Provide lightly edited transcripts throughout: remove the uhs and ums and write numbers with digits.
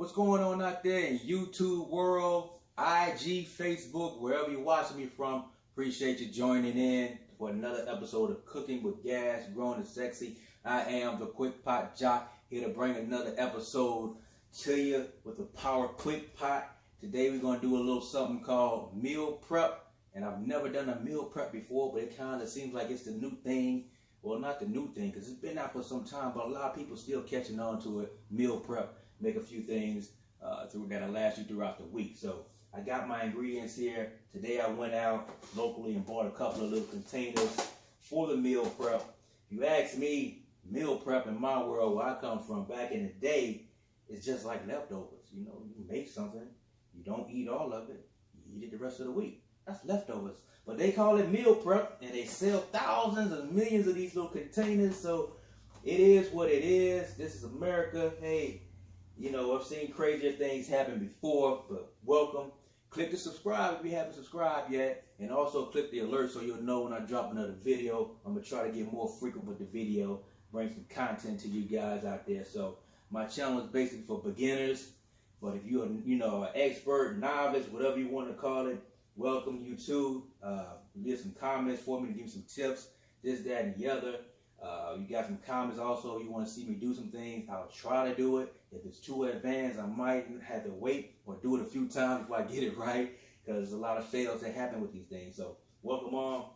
What's going on out there in YouTube world, IG, Facebook, wherever you're watching me from? Appreciate you joining in for another episode of Cooking with Gas, Growing and Sexy. I am the Quick Pot Jock, here to bring another episode to you with the Power Quick Pot. Today we're going to do a little something called meal prep. And I've never done a meal prep before, but it kind of seems like it's the new thing. Well, not the new thing, because it's been out for some time, but a lot of people still catching on to it. Meal prep, make a few things that'll last you throughout the week. So I got my ingredients here. Today I went out locally and bought a couple of little containers for the meal prep. If you ask me, meal prep in my world, where I come from back in the day, it's just like leftovers. You know, you make something, you don't eat all of it, you eat it the rest of the week. That's leftovers. But they call it meal prep, and they sell thousands and millions of these little containers, so it is what it is. This is America. Hey, you know, I've seen crazier things happen before, but welcome. Click the subscribe if you haven't subscribed yet, and also click the alert so you'll know when I drop another video. I'm going to try to get more frequent with the video, bring some content to you guys out there. So my channel is basically for beginners, but if you're, an expert, novice, whatever you want to call it, welcome you too. Leave some comments for me to give you some tips, this, that, and the other. You got some comments also. You want to see me do some things, I'll try to do it. If it's too advanced, I might have to wait or do it a few times before I get it right, because there's a lot of fails that happen with these things. So welcome on.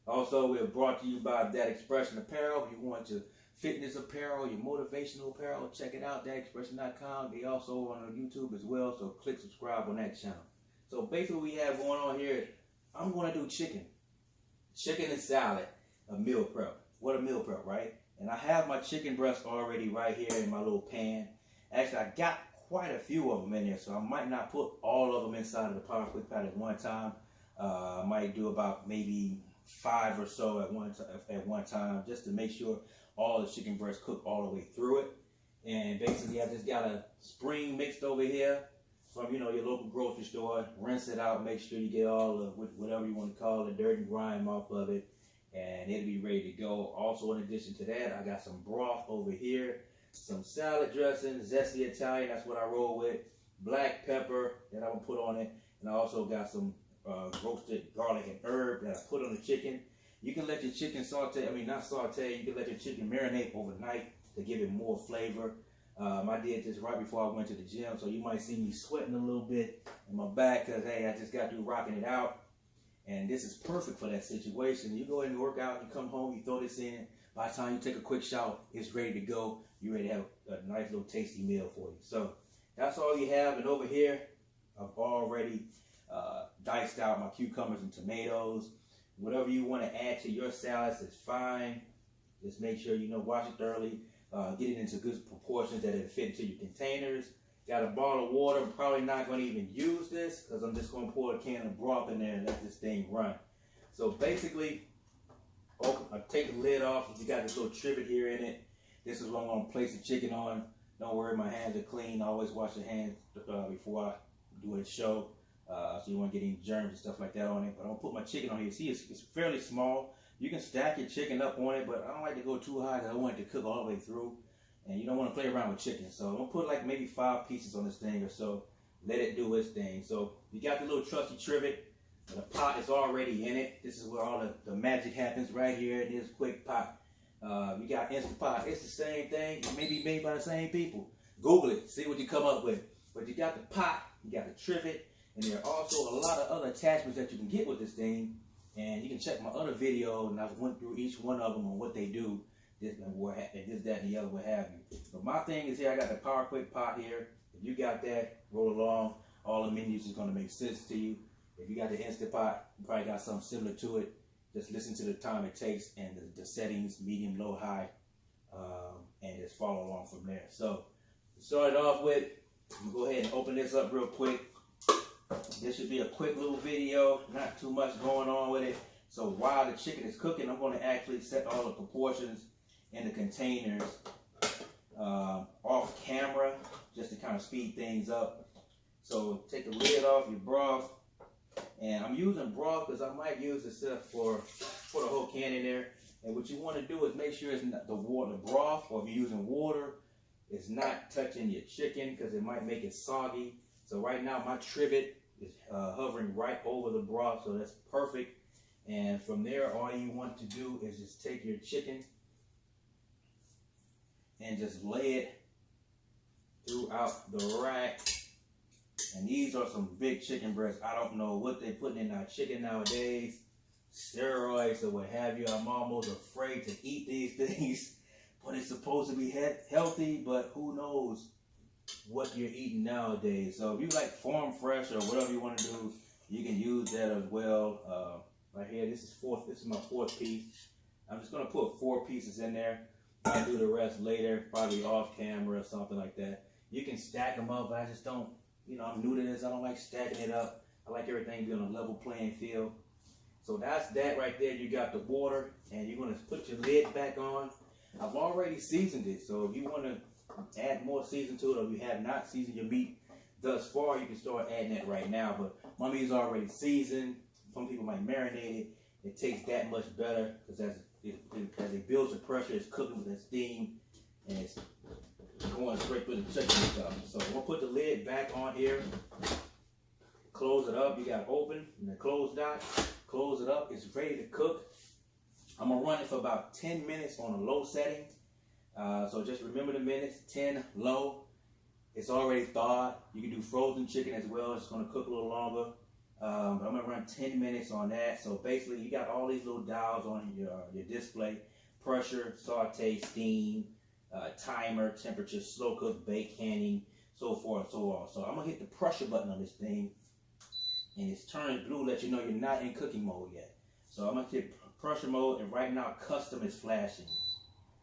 Also, we're brought to you by That Expression Apparel. If you want your fitness apparel, your motivational apparel, check it out, thatexpression.com. They also on YouTube as well, so click subscribe on that channel. So basically what we have going on here, I'm going to do chicken and salad, a meal prep. What a meal prep, right? And I have my chicken breast already right here in my little pan. Actually, I got quite a few of them in there, so I might not put all of them inside of the Power Quick Pot at one time. I might do about maybe 5 or so at one time, just to make sure all the chicken breasts cook all the way through it. And basically, I just got a spring mixed over here from your local grocery store. Rinse it out, make sure you get all the whatever you want to call it, dirt and grime off of it, and it'll be ready to go. Also, in addition to that, I got some broth over here, some salad dressing, zesty Italian, that's what I roll with, black pepper that I'm gonna put on it, and I also got some roasted garlic and herb that I put on the chicken. You can let your chicken not saute, you can let your chicken marinate overnight to give it more flavor. I did this right before I went to the gym, so you might see me sweating a little bit in my back because, hey, I just got through rocking it out. And this is perfect for that situation. You go ahead and work out, you come home, you throw this in. By the time you take a quick shower, it's ready to go. You're ready to have a nice little tasty meal for you. So that's all you have. And over here, I've already diced out my cucumbers and tomatoes. Whatever you want to add to your salads is fine. Just make sure wash it thoroughly. Get it into good proportions that it fit into your containers. Got a bottle of water. I'm probably not going to even use this because I'm just going to pour a can of broth in there and let this thing run. So basically, I take the lid off. You got this little trivet here in it. This is what I'm going to place the chicken on. Don't worry, my hands are clean. I always wash your hands before I do a show, so you won't get any germs and stuff like that on it. But I'm going to put my chicken on here. See, it's fairly small. You can stack your chicken up on it, but I don't like to go too high because I want it to cook all the way through. And you don't want to play around with chicken. So I'm going to put like maybe 5 pieces on this thing or so. Let it do its thing. So you got the little trusty trivet. The pot is already in it. This is where all the magic happens right here in this quick pot. You got Instant Pot. It's the same thing. It may be made by the same people. Google it. See what you come up with. But you got the pot. You got the trivet. And there are also a lot of other attachments that you can get with this thing. And you can check my other video, and I went through each one of them on what they do, this, that, and the other, what have you. But my thing is here, I got the Power Quick Pot here. If you got that, roll along. All the menus is going to make sense to you. If you got the Instant Pot, you probably got something similar to it. Just listen to the time it takes and the settings, medium, low, high, and just follow along from there. So, to start it off with, I'm going to go ahead and open this up real quick. This should be a quick little video, not too much going on with it. So while the chicken is cooking, I'm going to actually set all the proportions in the containers off camera, just to kind of speed things up. So take the lid off your broth, and I'm using broth because I might use this for the whole can in there. And what you want to do is make sure it's not the broth, or if you're using water, it's not touching your chicken because it might make it soggy. So right now my trivet is hovering right over the broth, so that's perfect. And from there, all you want to do is just take your chicken and just lay it throughout the rack. And these are some big chicken breasts. I don't know what they're putting in our chicken nowadays, steroids or what have you. I'm almost afraid to eat these things, but it's supposed to be healthy, but who knows what you're eating nowadays. So if you like farm fresh or whatever you want to do, you can use that as well. Right here, this is my fourth piece. I'm just gonna put 4 pieces in there. I'll do the rest later, probably off camera or something like that. You can stack them up, but I just don't, I'm new to this. I don't like stacking it up. I like everything to be on a level playing field. So that's that right there. You got the water, and you're gonna put your lid back on. I've already seasoned it, so if you wanna add more season to it, or if you have not seasoned your meat thus far, you can start adding that right now. But my meat is already seasoned. Some people might marinate it. It tastes that much better because as it builds the pressure, it's cooking with that steam, and it's going straight through the chicken stuff. So we'll put the lid back on here. Close it up. You got it open and then closed out. Close it up. It's ready to cook. I'm gonna run it for about 10 minutes on a low setting. So just remember the minutes. 10 low. It's already thawed. You can do frozen chicken as well. It's gonna cook a little longer. But I'm gonna run 10 minutes on that. So basically, you got all these little dials on your display: pressure, saute, steam, timer, temperature, slow cook, bake, canning, so forth, so on. So I'm gonna hit the pressure button on this thing, and it's turned blue, let you know you're not in cooking mode yet. So I'm gonna hit pressure mode, and right now custom is flashing.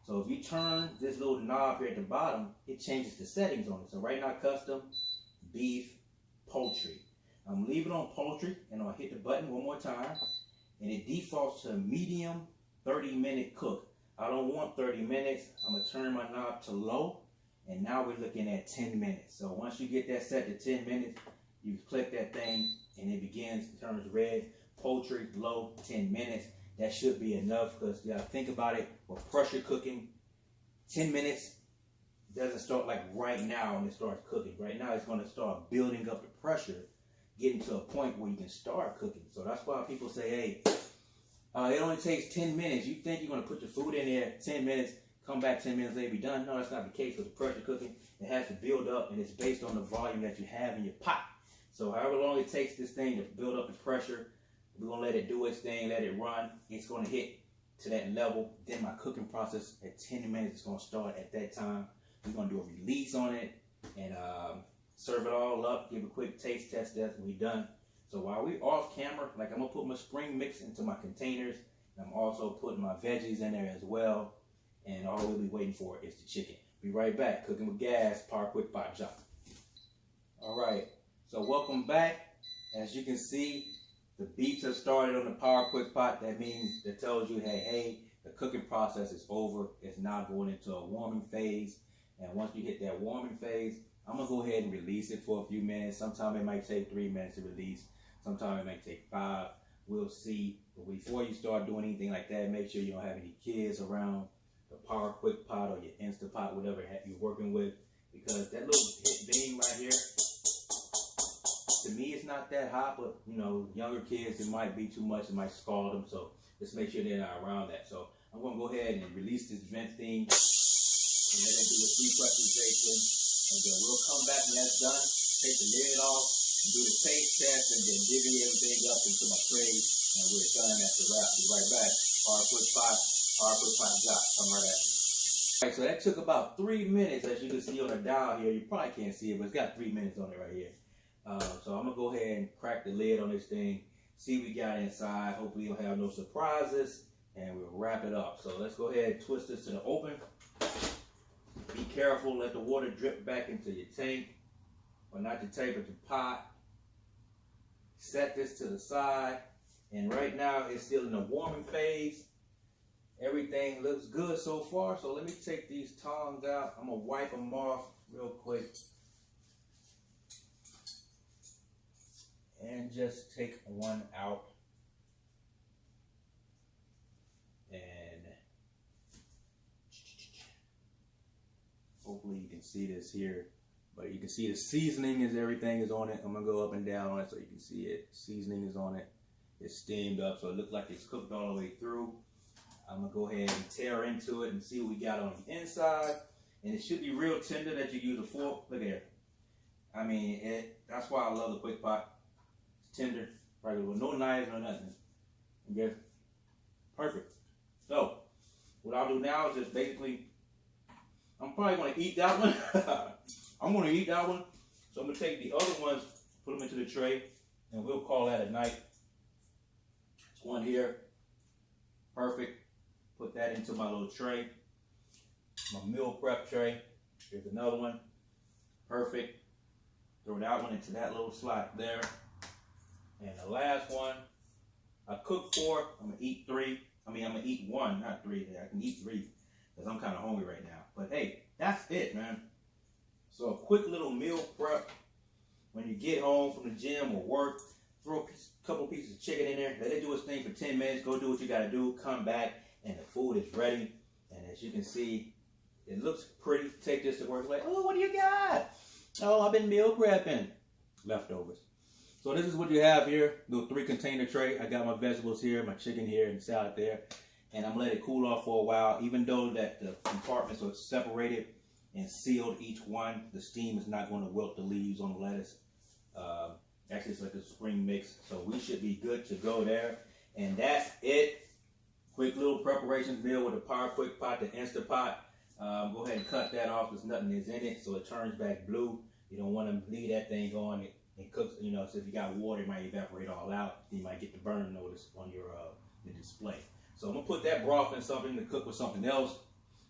So if you turn this little knob here at the bottom, it changes the settings on it. So right now custom, beef, poultry. I'm leaving it on poultry, and I'll hit the button one more time, and it defaults to medium 30-minute cook. I don't want 30 minutes. I'm gonna turn my knob to low, and now we're looking at 10 minutes. So once you get that set to 10 minutes, you click that thing, and it turns red. Poultry, low, 10 minutes. That should be enough, because you gotta think about it. With pressure cooking, 10 minutes doesn't start like right now when it starts cooking. Right now it's gonna start building up the pressure, getting to a point where you can start cooking. So that's why people say, hey, it only takes 10 minutes. You think you're going to put your food in there 10 minutes, come back 10 minutes later, be done? No, that's not the case with the pressure cooking. It has to build up, and it's based on the volume that you have in your pot. So however long it takes this thing to build up the pressure, we're going to let it do its thing, let it run. It's going to hit to that level. Then my cooking process at 10 minutes is going to start at that time. We're going to do a release on it, and serve it all up, give a quick taste test. That's when we're done. So while we're off camera, like I'm gonna put my spring mix into my containers. And I'm also putting my veggies in there as well. And all we'll be waiting for is the chicken. Be right back. Cooking with gas, power quick pot job. All right. So welcome back. As you can see, the beeps have started on the power quick pot. That means that tells you, hey, the cooking process is over. It's now going into a warming phase. And once you hit that warming phase, I'm going to go ahead and release it for a few minutes. Sometimes it might take 3 minutes to release. Sometimes it might take 5. We'll see. But before you start doing anything like that, make sure you don't have any kids around the power quick pot or your Instant Pot, whatever you're working with. Because that little beam right here, to me it's not that hot, but younger kids, it might be too much. It might scald them. So just make sure they're not around that. So I'm going to go ahead and release this vent thing and let it do a depressurization. And then we'll come back when that's done, take the lid off, and do the taste test, and then divvy everything up into my tray, and we're done. That's the wrap. Be right back. Power quick pot job. Come right at you. All right, so that took about 3 minutes, as you can see on the dial here. You probably can't see it, but it's got 3 minutes on it right here. So I'm gonna go ahead and crack the lid on this thing, see what we got inside. Hopefully you'll have no surprises, and we'll wrap it up. So let's go ahead and twist this to the open. Be careful, let the water drip back into your tank, or not the tank, but the pot. Set this to the side, and right now it's still in the warming phase. Everything looks good so far, so let me take these tongs out. I'm gonna wipe them off real quick, and just take one out. And hopefully you can see this here, but you can see the seasoning is everything is on it. I'm gonna go up and down on it so you can see it. Seasoning is on it. It's steamed up, so it looks like it's cooked all the way through. I'm gonna go ahead and tear into it and see what we got on the inside. And it should be real tender that you use a fork. Look at it. I mean, that's why I love the quick pot. It's tender, right? With no knives or nothing. Okay, perfect. So, what I'll do now is just basically, I'm probably gonna eat that one. I'm gonna eat that one. So I'm gonna take the other ones, put them into the tray, and we'll call that a night. There's one here, perfect. Put that into my little tray, my meal prep tray. Here's another one, perfect. Throw that one into that little slot there. And the last one, I cooked 4, I'm gonna eat 3. I'm gonna eat 1, not 3. I can eat 3 because I'm kind of hungry right now. But hey, that's it, man. So a quick little meal prep. When you get home from the gym or work, throw a couple pieces of chicken in there. Let it do its thing for 10 minutes. Go do what you gotta do. Come back, and the food is ready. And as you can see, it looks pretty. Take this to work. Like, oh, what do you got? Oh, I've been meal prepping. Leftovers. So this is what you have here. Little 3-container tray. I got my vegetables here, my chicken here, and salad there. And I'm gonna let it cool off for a while. Even though that the compartments are separated and sealed each one, the steam is not going to wilt the leaves on the lettuce. Actually, it's like a spring mix. So we should be good to go there. And that's it. Quick little preparations meal with a Power Quick Pot, the Instant Pot. Go ahead and cut that off because nothing is in it, so it turns back blue. You don't want to leave that thing on. It cooks, you know, so if you got water, it might evaporate all out. You might get the burn notice on your the display. So I'm going to put that broth in something to cook with something else,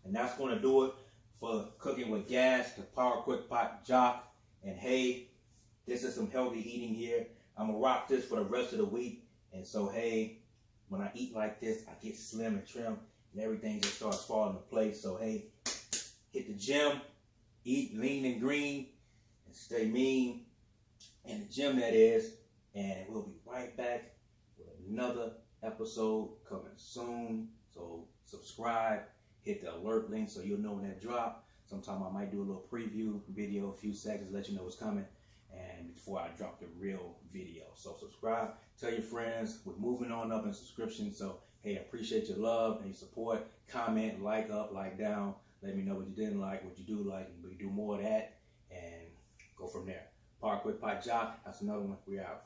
and that's going to do it for cooking with gas, the Power Quick Pot Jock. And hey, this is some healthy eating here. I'm going to rock this for the rest of the week. And so, hey, when I eat like this, I get slim and trim, and everything just starts falling into place. So, hey, hit the gym, eat lean and green, and stay mean. In the gym, that is. And we'll be right back with another episode coming soon. So, subscribe, hit the alert link so you'll know when that drop. Sometime I might do a little preview video, a few seconds, let you know what's coming, and before I drop the real video. So subscribe, tell your friends. We're moving on up in subscription. So hey, I appreciate your love and your support. Comment, like up, like down. Let me know what you didn't like, what you do like, and we do more of that, and go from there. Power Quick Pot Jock, that's another one. We out.